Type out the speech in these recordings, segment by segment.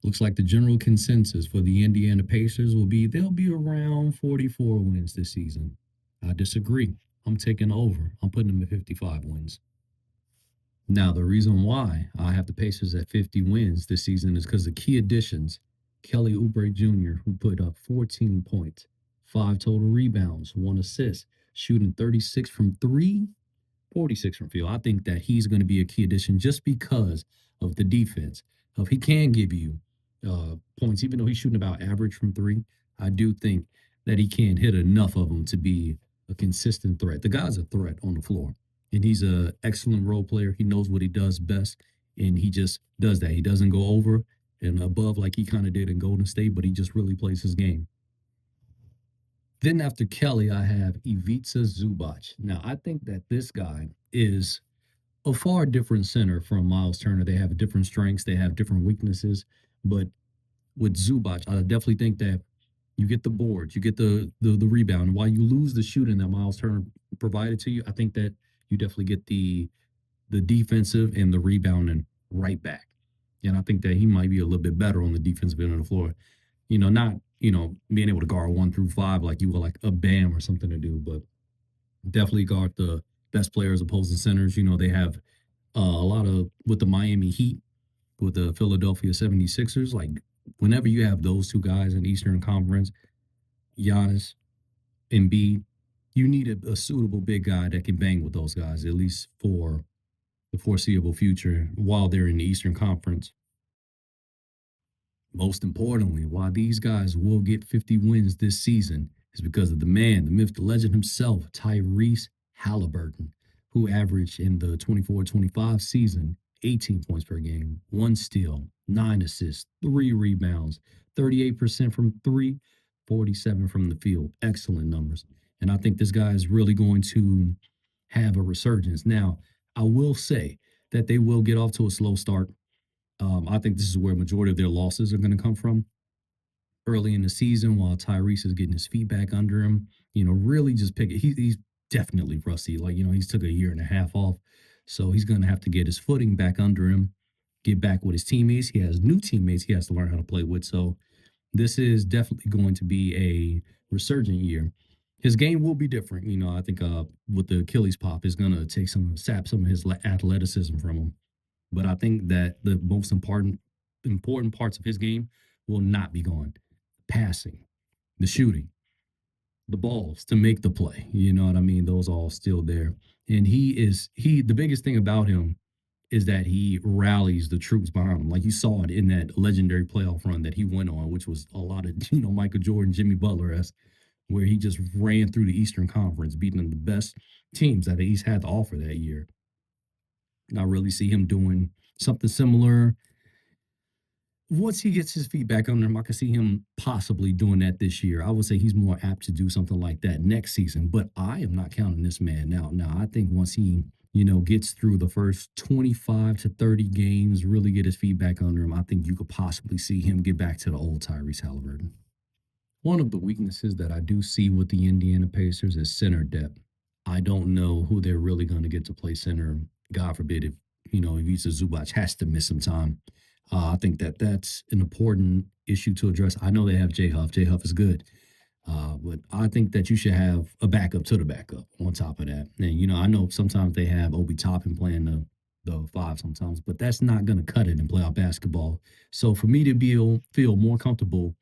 Looks like the general consensus for the Indiana Pacers will be they'll be around 44 wins this season. I disagree. I'm taking over. I'm putting them at 55 wins. Now, the reason why I have the Pacers at 50 wins this season is because the key additions, Kelly Oubre Jr., who put up 14 points, 5 total rebounds, 1 assist, shooting 36 from three, 46 from field. I think that he's going to be a key addition just because of the defense. Of he can give you points, even though he's shooting about average from three. I do think that he can hit enough of them to be a consistent threat. The guy's a threat on the floor, and he's a excellent role player. He knows what he does best, and he just does that. He doesn't go over and above like he kind of did in Golden State, but he just really plays his game. Then after Kelly, I have Ivica Zubac. Now, I think that this guy is a far different center from Miles Turner. They have different strengths, they have different weaknesses. But with Zubac, I definitely think that you get the boards, you get the rebound. While you lose the shooting that Miles Turner provided to you, I think that you definitely get the defensive and the rebounding right back. And I think that he might be a little bit better on the defensive end of the floor. Not being able to guard 1 through 5 like you would like a Bam or something to do, but definitely guard the best players, opposing centers. They have a lot of with the Miami Heat, with the Philadelphia 76ers. Like whenever you have those two guys in the Eastern Conference, Giannis, Embiid, you need a suitable big guy that can bang with those guys at least for the foreseeable future while they're in the Eastern Conference. Most importantly, why these guys will get 50 wins this season is because of the man, the myth, the legend himself, Tyrese Halliburton, who averaged in the 24-25 season 18 points per game, 1 steal, 9 assists, 3 rebounds, 38% from three, 47 from the field. Excellent numbers. And I think this guy is really going to have a resurgence. Now, I will say that they will get off to a slow start. I think this is where majority of their losses are going to come from early in the season while Tyrese is getting his feet back under him. Really just pick it. He's definitely rusty. Like, he's took a year and a half off. So he's going to have to get his footing back under him, get back with his teammates. He has new teammates he has to learn how to play with. So this is definitely going to be a resurgent year. His game will be different. I think with the Achilles pop is going to take sap some of his athleticism from him. But I think that the most important parts of his game will not be gone. Passing, the shooting, the balls to make the play. You know what I mean? Those are all still there. And the biggest thing about him is that he rallies the troops behind him. Like you saw it in that legendary playoff run that he went on, which was a lot of, Michael Jordan, Jimmy Butler esque, where he just ran through the Eastern Conference, beating the best teams that the East had to offer that year. And I really see him doing something similar. Once he gets his feet back under him, I can see him possibly doing that this year. I would say he's more apt to do something like that next season, but I am not counting this man out. Now, I think once he, gets through the first 25 to 30 games, really get his feet back under him, I think you could possibly see him get back to the old Tyrese Halliburton. One of the weaknesses that I do see with the Indiana Pacers is center depth. I don't know who they're really going to get to play center. God forbid if Ivica Zubac has to miss some time. I think that that's an important issue to address. I know they have Jay Huff. Jay Huff is good. But I think that you should have a backup to the backup on top of that. And, I know sometimes they have Obi Toppin playing the five sometimes, but that's not going to cut it in playoff basketball. So for me to feel more comfortable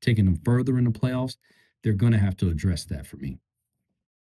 taking them further in the playoffs, they're going to have to address that for me.